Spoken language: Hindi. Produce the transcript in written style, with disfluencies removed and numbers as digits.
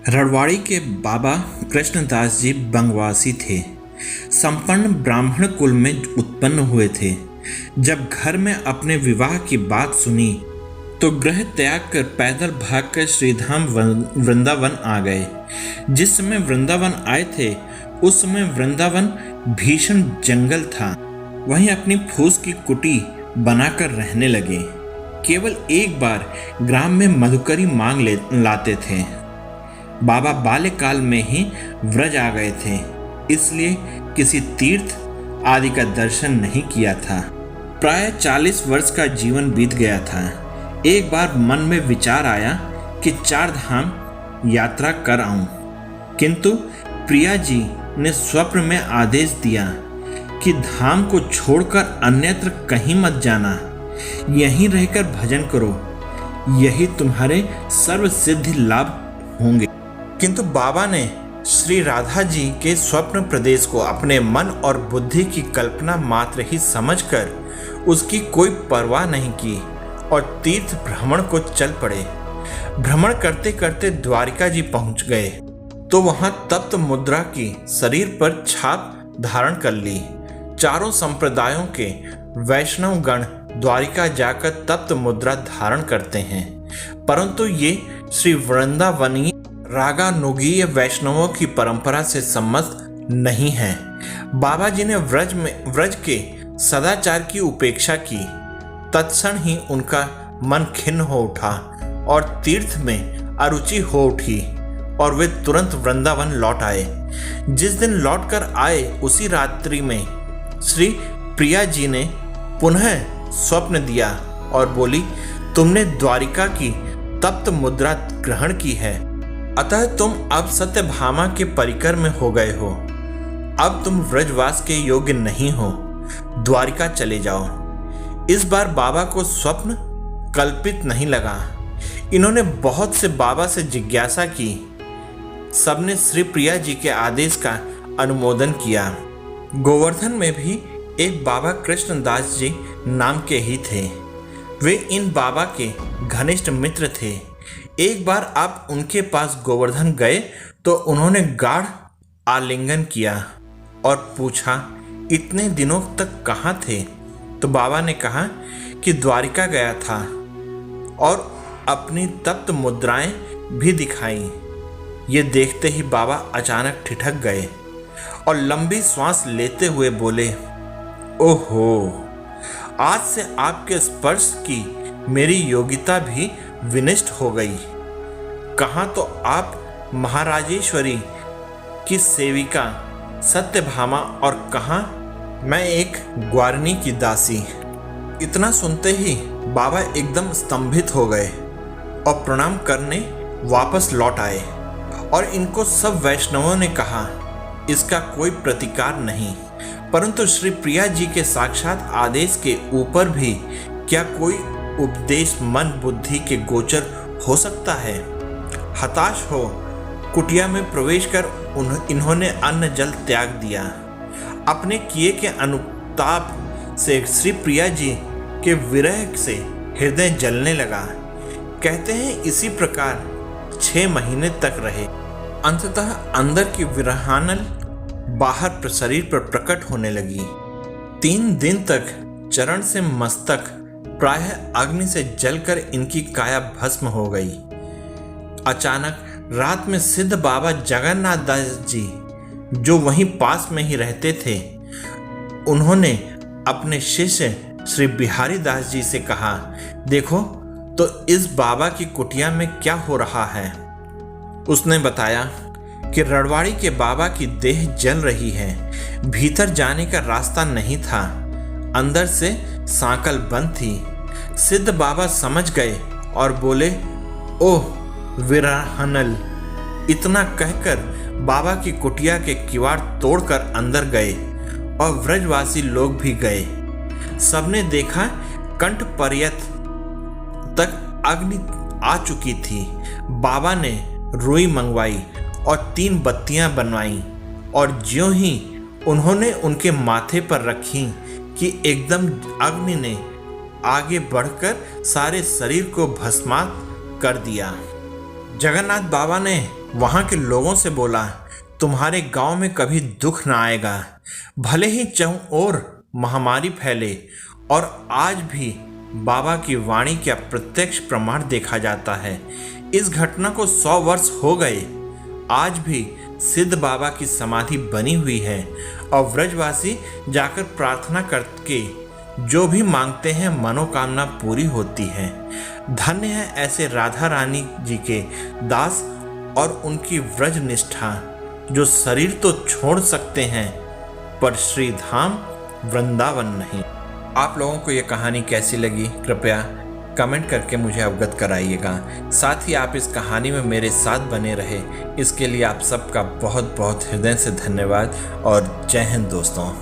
रड़वाड़ी के बाबा कृष्णदास जी बंगवासी थे। संपन्न ब्राह्मण कुल में उत्पन्न हुए थे। जब घर में अपने विवाह की बात सुनी तो गृह त्याग कर पैदल भागकर श्रीधाम वृंदावन आ गए। जिस समय वृंदावन आए थे उस समय वृंदावन भीषण जंगल था। वहीं अपनी फूस की कुटी बनाकर रहने लगे। केवल एक बार ग्राम में मधुकरी मांग लाते थे। बाबा बाल्यकाल में ही व्रज आ गए थे, इसलिए किसी तीर्थ आदि का दर्शन नहीं किया था। प्राय 40 वर्ष का जीवन बीत गया था। एक बार मन में विचार आया कि 4 धाम यात्रा कर आऊं, किंतु प्रिया जी ने स्वप्न में आदेश दिया कि धाम को छोड़कर अन्यत्र कहीं मत जाना, यहीं रहकर भजन करो, यही तुम्हारे सर्व सिद्धि लाभ होंगे। किंतु बाबा ने श्री राधा जी के स्वप्न प्रदेश को अपने मन और बुद्धि की कल्पना मात्र ही समझकर उसकी कोई परवाह नहीं की और तीर्थ भ्रमण को चल पड़े। भ्रमण करते करते द्वारिका जी पहुंच गए तो वहां तप्त मुद्रा की शरीर पर छाप धारण कर ली। चारों संप्रदायों के वैष्णव गण द्वारिका जाकर तप्त मुद्रा धारण करते हैं, परंतु ये श्री वृंदावनी रागानुगीय वैष्णवों की परंपरा से सम्मत नहीं है। बाबा जी ने व्रज के सदाचार की उपेक्षा की। तत्क्षण ही उनका मन खिन्न हो उठा और तीर्थ में अरुचि हो उठी और वे तुरंत वृंदावन लौट आए। जिस दिन लौट कर आए उसी रात्रि में श्री प्रिया जी ने पुनः स्वप्न दिया और बोली, तुमने द्वारिका की तप्त मुद्रा ग्रहण की है, अतः तुम अब सत्यभामा के परिकर में हो गए हो। अब तुम व्रजवास के योग्य नहीं हो, द्वारिका चले जाओ। इस बार बाबा को स्वप्न कल्पित नहीं लगा। इन्होंने बहुत से बाबा से जिज्ञासा की। सबने श्री प्रिया जी के आदेश का अनुमोदन किया। गोवर्धन में भी एक बाबा कृष्णदास जी नाम के ही थे। वे इन बाबा के घनिष्ठ मित्र थे। एक बार आप उनके पास गोवर्धन गए तो उन्होंने गाढ़ आलिंगन किया और पूछा, इतने दिनों तक कहाँ थे? तो बाबा ने कहा कि द्वारिका गया था और अपनी तप्त मुद्राएं भी दिखाई। ये देखते ही बाबा अचानक ठिठक गए और लंबी सांस लेते हुए बोले, ओहो, आज से आपके स्पर्श की मेरी योग्यता भी विनष्ट हो गई। कहाँ तो आप महाराजेश्वरी की सेविका सत्यभामा और कहाँ मैं एक ग्वारिनी की दासी। इतना सुनते ही बाबा एकदम स्तंभित हो गए और प्रणाम करने वापस लौट आए और इनको सब वैष्णवों ने कहा, इसका कोई प्रतिकार नहीं, परंतु श्री प्रिया जी के साक्षात आदेश के ऊपर भी क्या कोई उपदेश मन बुद्धि के गोचर हो सकता है? हताश हो कुटिया में प्रवेश कर इन्होंने अन्न जल त्याग दिया। अपने किए के अनुताप से श्री प्रिया जी के विरह से हृदय जलने लगा। कहते हैं इसी प्रकार 6 महीने तक रहे। अंततः अंदर की विरहानल बाहर शरीर पर प्रकट होने लगी। 3 दिन तक चरण से मस्तक प्रायः अग्नि से जलकर इनकी काया भस्म हो गई। अचानक रात में सिद्ध बाबा जगन्नाथ दास जी, जो वहीं पास में ही रहते थे, उन्होंने अपने शिष्य श्री बिहारी दास जी से कहा, देखो तो इस बाबा की कुटिया में क्या हो रहा है। उसने बताया कि रड़वाड़ी के बाबा की देह जल रही है। भीतर जाने का रास्ता नहीं था, अंदर से सांकल बंद थी। सिद्ध बाबा समझ गए और बोले, ओह विरहनल। इतना कहकर बाबा की कुटिया के किवाड़ तोड़कर अंदर गए और व्रजवासी लोग भी गए। सबने देखा कंठ पर्यंत तक अग्नि आ चुकी थी। बाबा ने रुई मंगवाई और 3 बत्तियां बनवाई और ज्यों ही उन्होंने उनके माथे पर रखी कि एकदम अग्नि ने आगे बढ़कर सारे शरीर को भस्मात कर दिया। जगन्नाथ बाबा ने वहाँ के लोगों से बोला, तुम्हारे गांव में कभी दुख ना आएगा, भले ही चारों ओर महामारी फैले। और आज भी बाबा की वाणी का प्रत्यक्ष प्रमाण देखा जाता है। इस घटना को 100 वर्ष हो गए। आज भी सिद्ध बाबा की समाधि बनी हुई है और व्रजवासी जाकर प्रार्थना करके जो भी मांगते हैं मनोकामना पूरी होती है। धन्य है ऐसे राधा रानी जी के दास और उनकी व्रज निष्ठा, जो शरीर तो छोड़ सकते हैं पर श्री धाम वृंदावन नहीं। आप लोगों को ये कहानी कैसी लगी कृपया कमेंट करके मुझे अवगत कराइएगा। साथ ही आप इस कहानी में मेरे साथ बने रहे, इसके लिए आप सबका बहुत बहुत हृदय से धन्यवाद और जय हिंद दोस्तों।